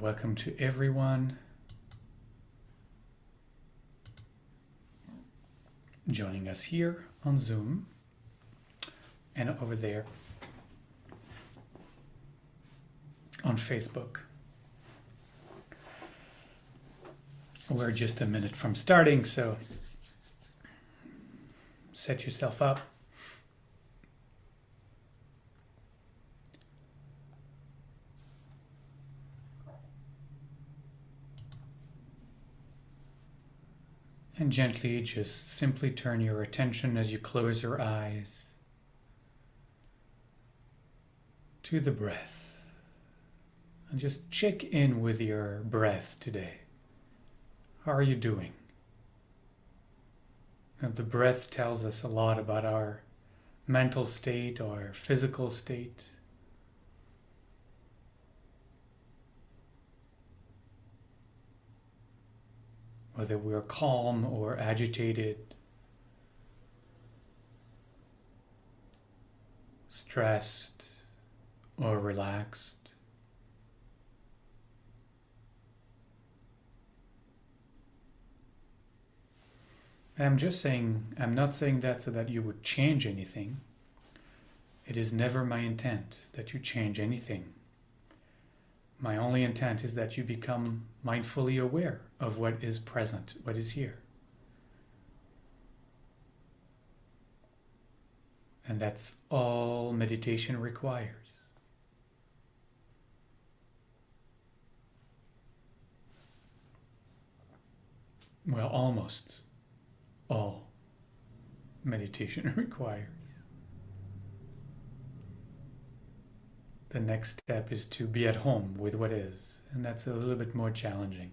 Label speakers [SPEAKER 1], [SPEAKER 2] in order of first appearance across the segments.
[SPEAKER 1] welcome to everyone joining us here on Zoom and over there on Facebook. We're just a minute from starting, so set yourself up. And gently, just simply turn your attention as you close your eyes to the breath. And just check in with your breath today. How are you doing? Now, the breath tells us a lot about our mental state, our physical state. Whether we're calm or agitated, stressed or relaxed. I'm not saying that so that you would change anything. It is never my intent that you change anything. My only intent is that you become mindfully aware of what is present, what is here. And that's all meditation requires. Well, almost all meditation requires. The next step is to be at home with what is, and that's a little bit more challenging.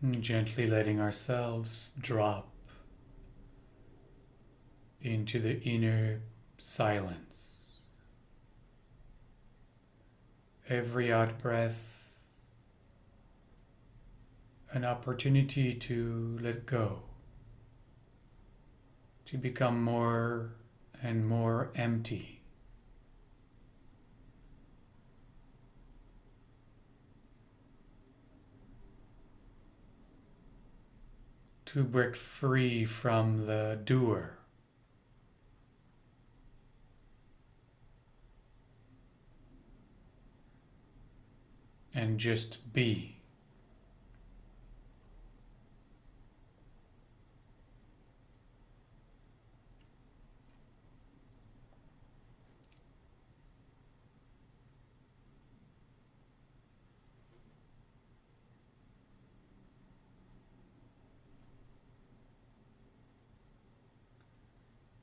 [SPEAKER 1] And gently letting ourselves drop into the inner silence. Every out breath, an opportunity to let go, to become more and more empty. To break free from the doer. And just be.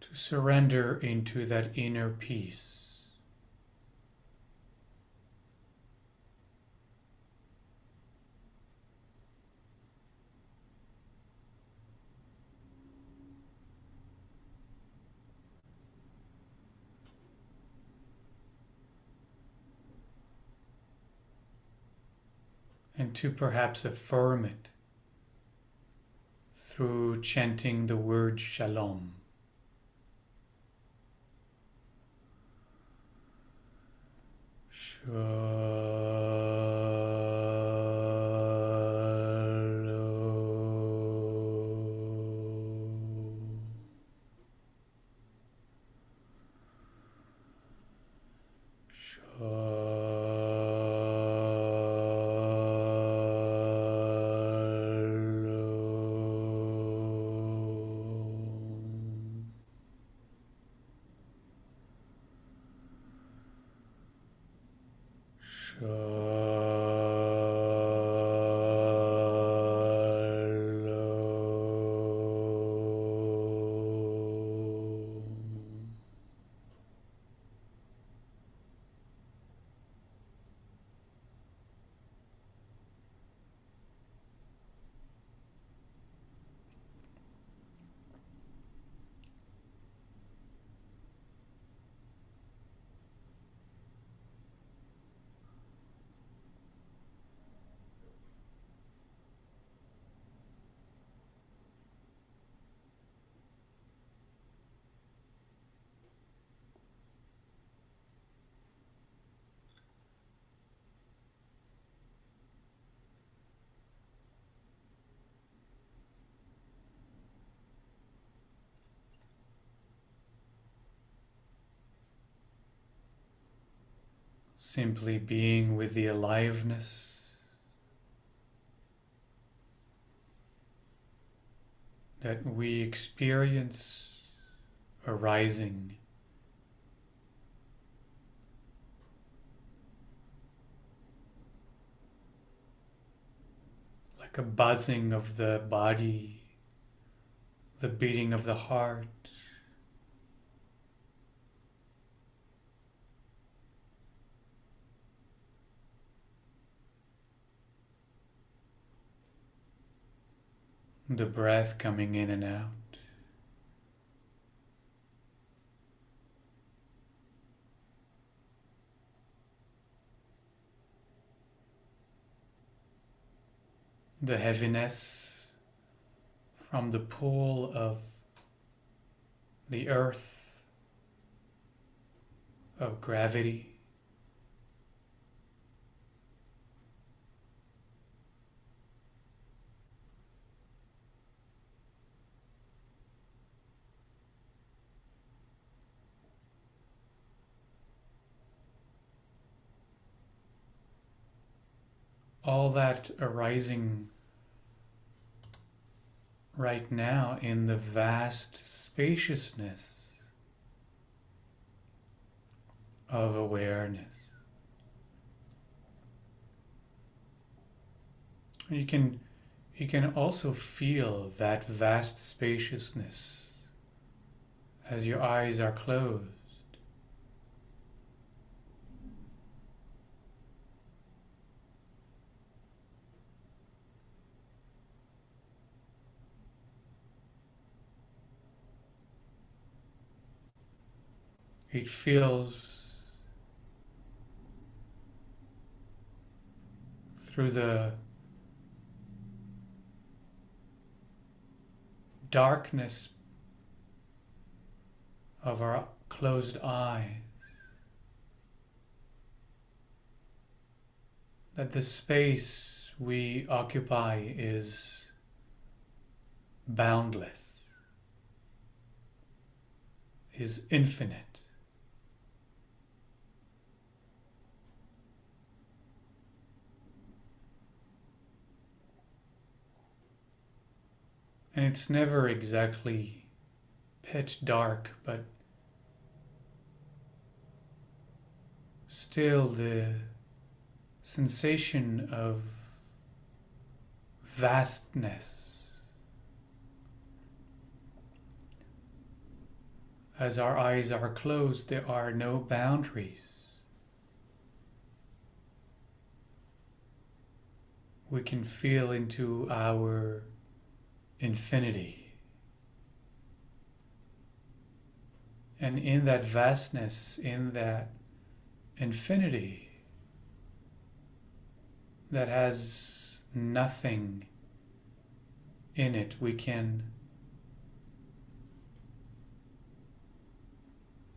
[SPEAKER 1] To surrender into that inner peace. And to perhaps affirm it through chanting the word shalom. Simply being with the aliveness that we experience arising like a buzzing of the body, the beating of the heart, the breath coming in and out. The heaviness from the pull of the earth, of gravity. All that arising right now in the vast spaciousness of awareness. You can also feel that vast spaciousness as your eyes are closed. It feels through the darkness of our closed eyes that the space we occupy is boundless, is infinite. And it's never exactly pitch dark, but still the sensation of vastness. As our eyes are closed, there are no boundaries. We can feel into our infinity. And in that vastness, in that infinity that has nothing in it, we can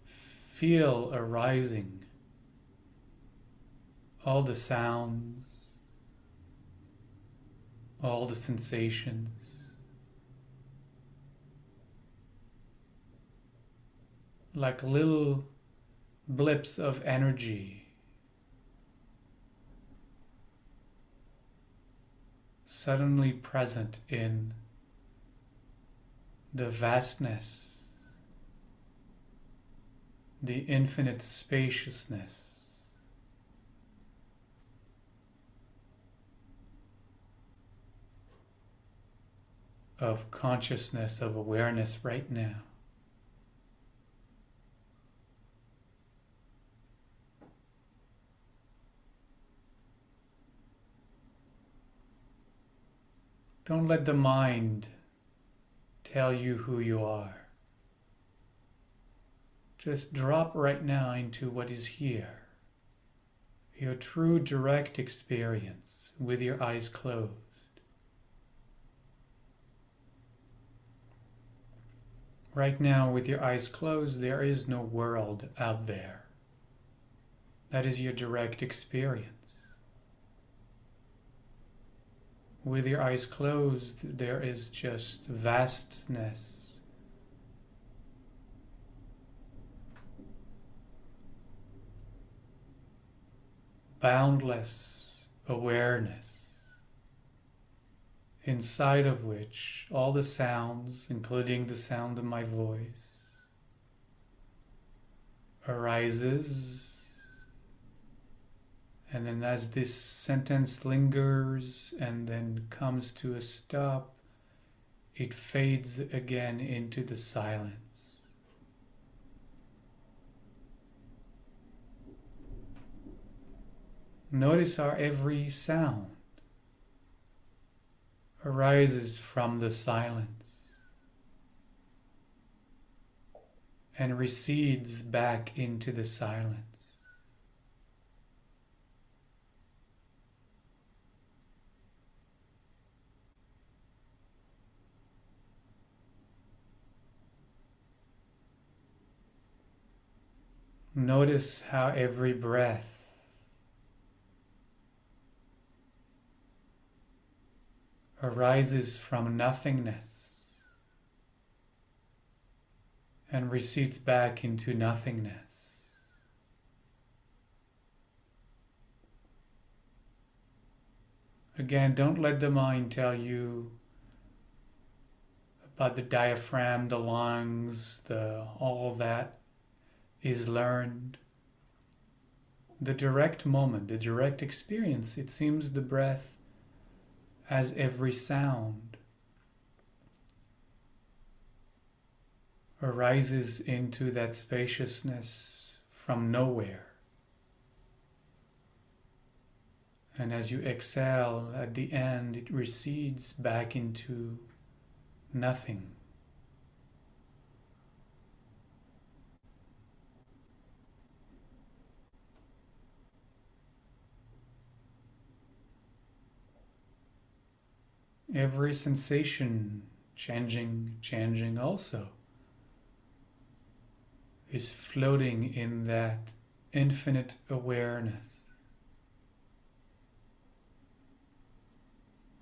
[SPEAKER 1] feel arising all the sounds, all the sensations, like little blips of energy suddenly present in the vastness, the infinite spaciousness of consciousness, of awareness right now. Don't let the mind tell you who you are. Just drop right now into what is here, your true direct experience with your eyes closed. Right now, with your eyes closed, there is no world out there. That is your direct experience. With your eyes closed, there is just vastness. Boundless awareness, inside of which all the sounds, including the sound of my voice, arises. And then as this sentence lingers and then comes to a stop, it fades again into the silence. Notice how every sound arises from the silence and recedes back into the silence. Notice how every breath arises from nothingness and recedes back into nothingness. Again, don't let the mind tell you about the diaphragm, the lungs, all that is learned. The direct moment, the direct experience, it seems the breath as every sound arises into that spaciousness from nowhere. And as you exhale, at the end, it recedes back into nothing. Every sensation changing also is floating in that infinite awareness.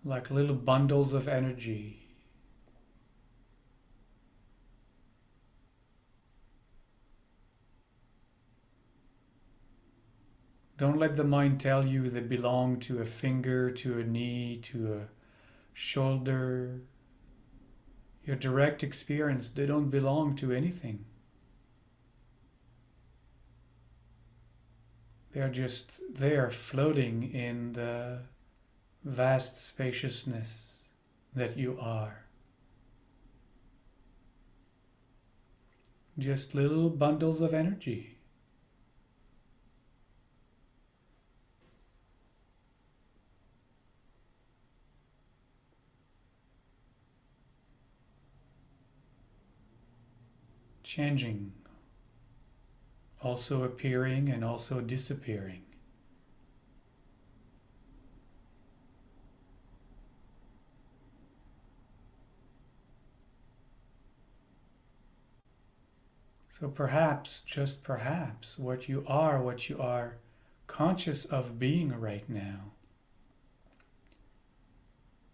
[SPEAKER 1] Like little bundles of energy. Don't let the mind tell you they belong to a finger, to a knee, to a shoulder. Your direct experience, they don't belong to anything. They're just there floating in the vast spaciousness that you are. Just little bundles of energy. Changing, also appearing and also disappearing. So perhaps, just perhaps, what you are conscious of being right now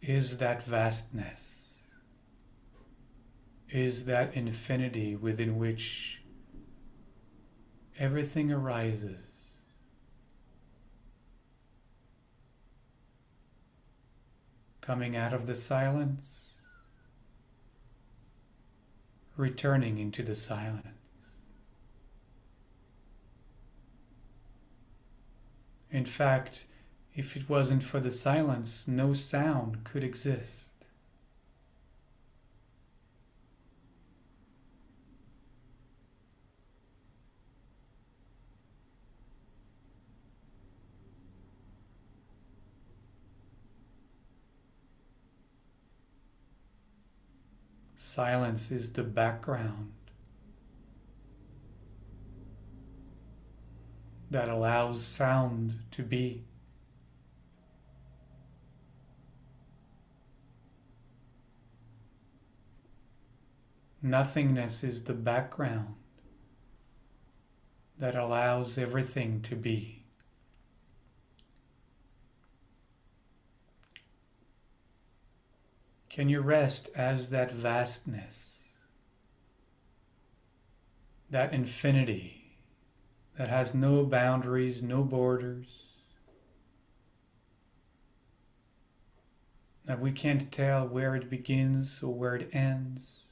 [SPEAKER 1] is that vastness, is that infinity within which everything arises. Coming out of the silence, returning into the silence. In fact, if it wasn't for the silence, no sound could exist. Silence is the background that allows sound to be. Nothingness is the background that allows everything to be. Can you rest as that vastness, that infinity that has no boundaries, no borders, that we can't tell where it begins or where it ends?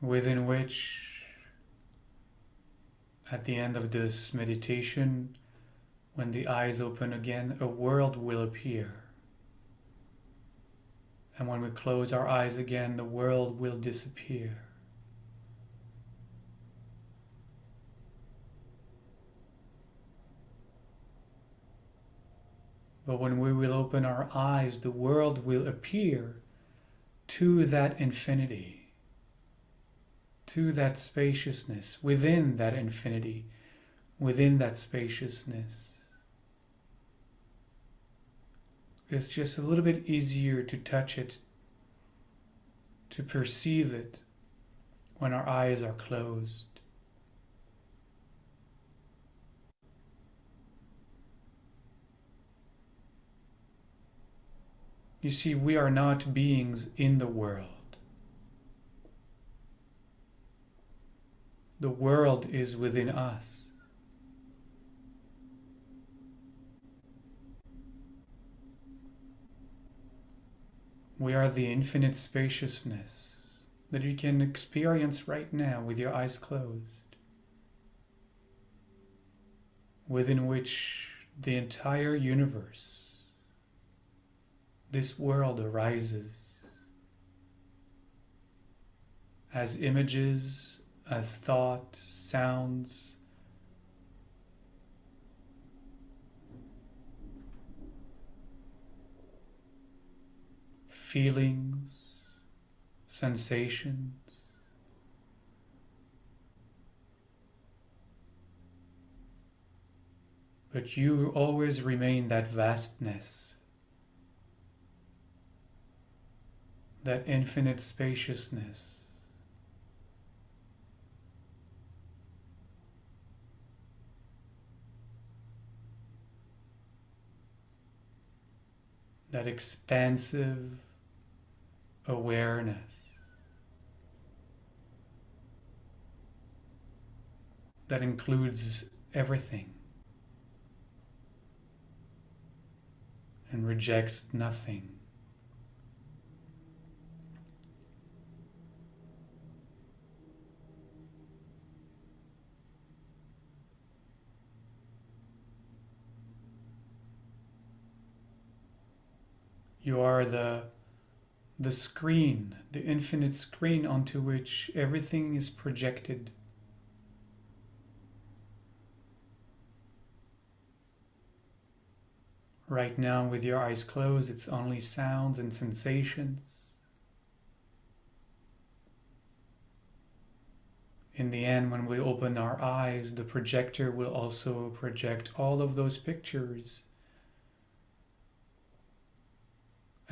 [SPEAKER 1] Within which, at the end of this meditation, when the eyes open again, a world will appear. And when we close our eyes again, the world will disappear. But when we will open our eyes, the world will appear to that infinity, to that spaciousness, within that infinity, within that spaciousness. It's just a little bit easier to touch it, to perceive it when our eyes are closed. You see, we are not beings in the world. The world is within us. We are the infinite spaciousness that you can experience right now with your eyes closed, within which the entire universe, this world, arises as images, as thought, sounds, feelings, sensations. But you always remain that vastness, that infinite spaciousness. That expansive awareness. That includes everything and rejects nothing. You are the screen, the infinite screen onto which everything is projected. Right now, with your eyes closed, it's only sounds and sensations. In the end, when we open our eyes, the projector will also project all of those pictures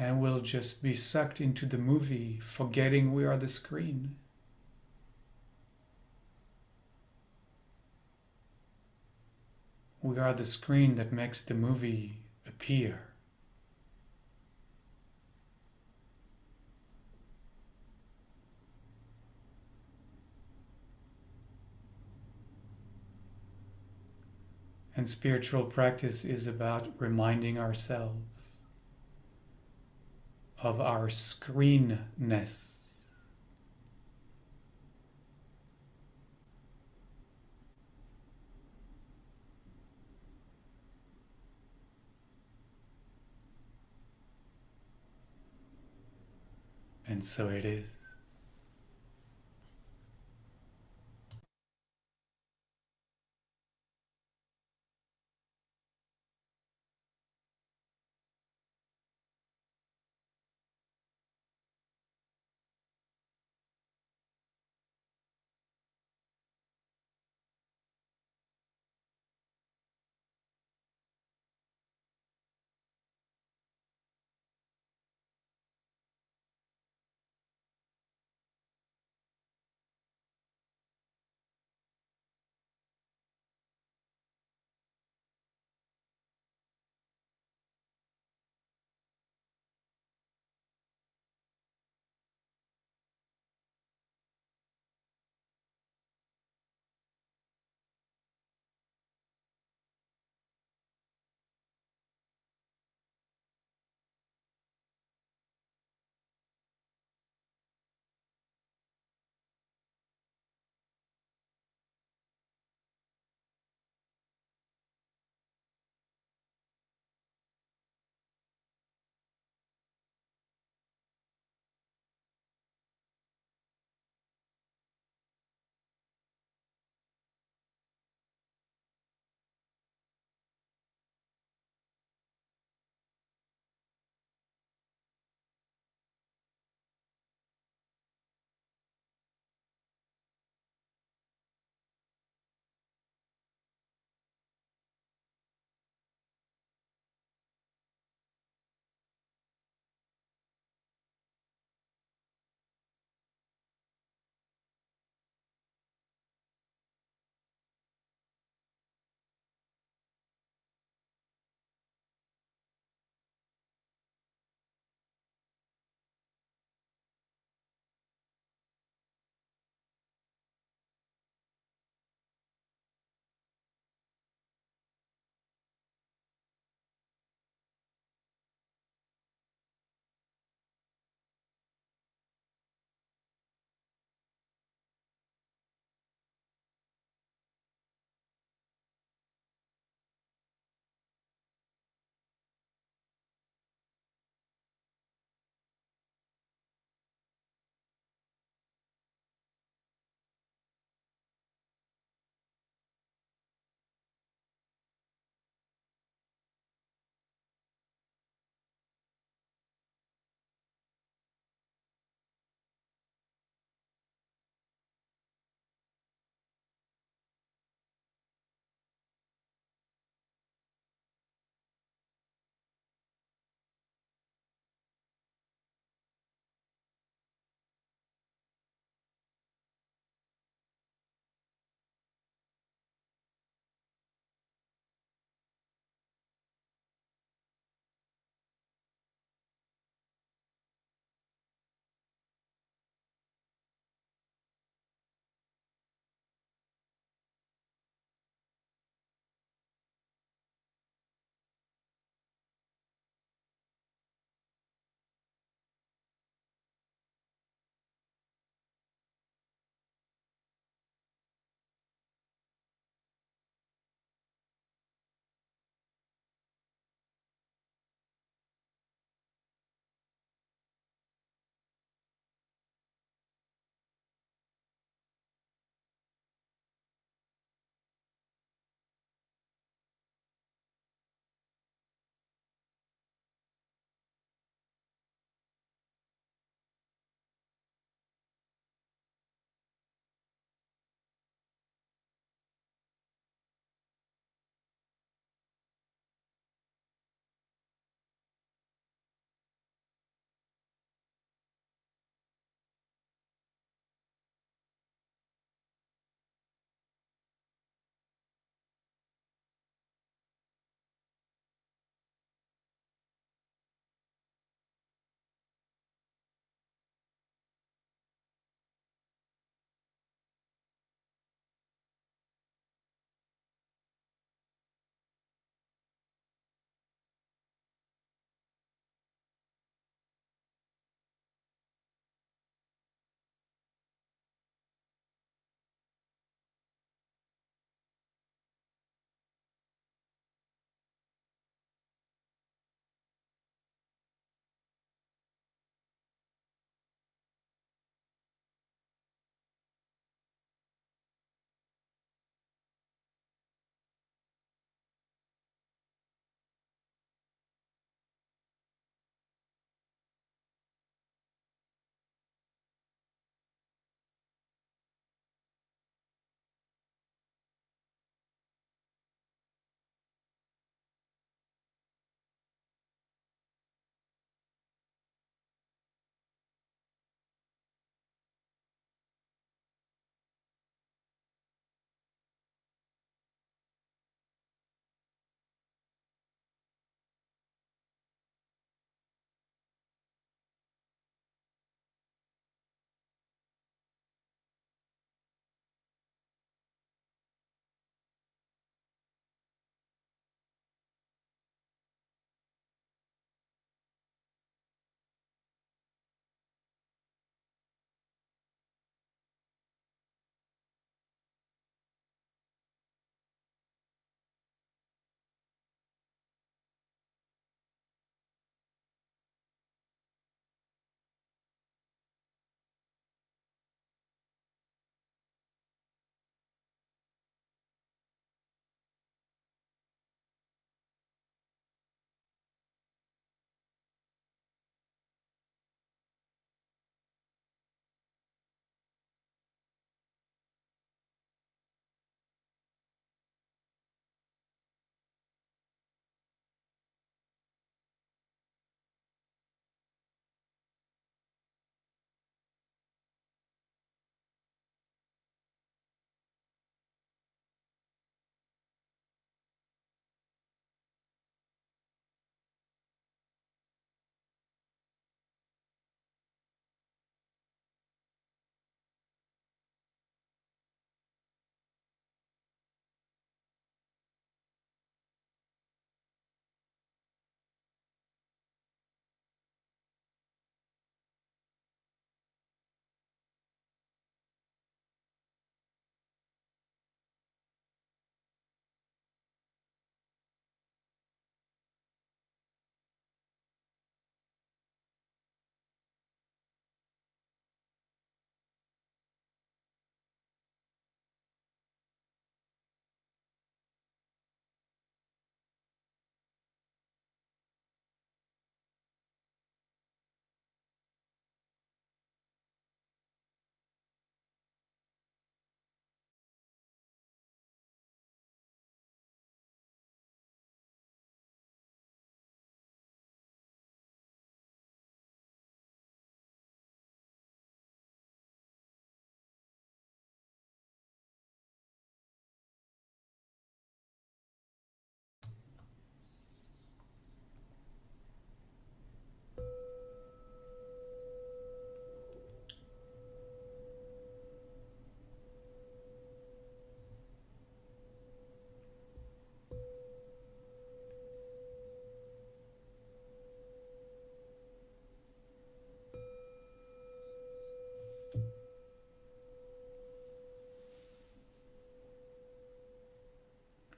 [SPEAKER 1] and we'll just be sucked into the movie, forgetting we are the screen. We are the screen that makes the movie appear. And spiritual practice is about reminding ourselves of our screenness. And so it is.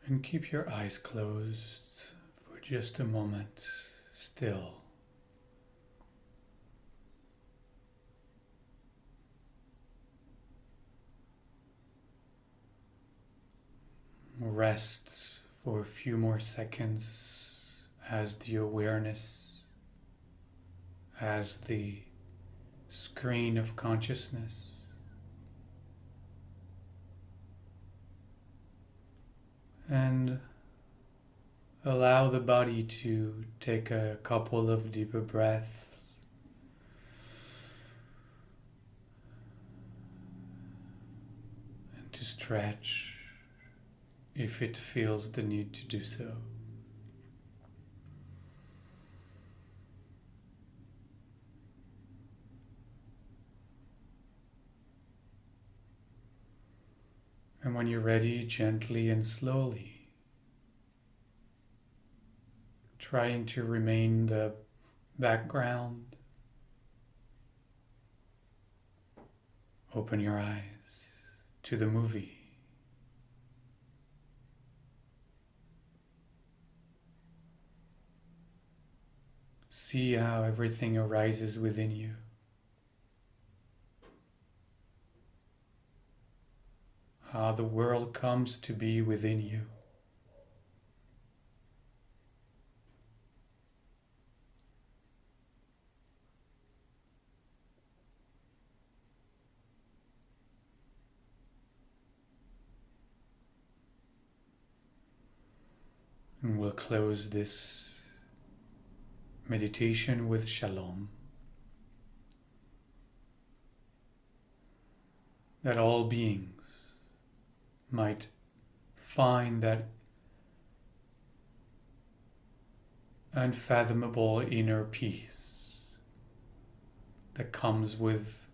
[SPEAKER 1] And keep your eyes closed for just a moment still. Rest for a few more seconds as the awareness, as the screen of consciousness and allow the body to take a couple of deeper breaths. And to stretch if it feels the need to do so. And when you're ready, gently and slowly, trying to remain the background, open your eyes to the movie. See how everything arises within you. How the world comes to be within you. And we'll close this meditation with shalom. That all beings might find that unfathomable inner peace that comes with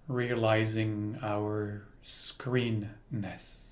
[SPEAKER 1] realizing our screenness.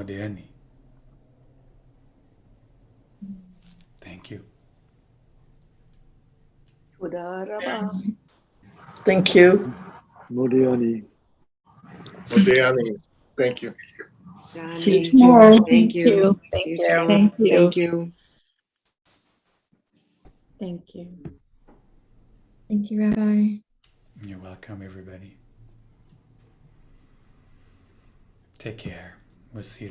[SPEAKER 1] Modéani. Thank you.
[SPEAKER 2] תודה רבה.
[SPEAKER 3] Thank you.
[SPEAKER 4] Modiani.
[SPEAKER 5] Modéani. Thank you.
[SPEAKER 3] See you
[SPEAKER 6] Johnny,
[SPEAKER 3] tomorrow.
[SPEAKER 6] thank you.
[SPEAKER 2] Thank
[SPEAKER 6] See you
[SPEAKER 2] you.
[SPEAKER 6] tomorrow.
[SPEAKER 3] Thank you.
[SPEAKER 6] Thank you.
[SPEAKER 7] Thank you. Thank you, Rabbi.
[SPEAKER 1] You're welcome, everybody. Take care. We'll see you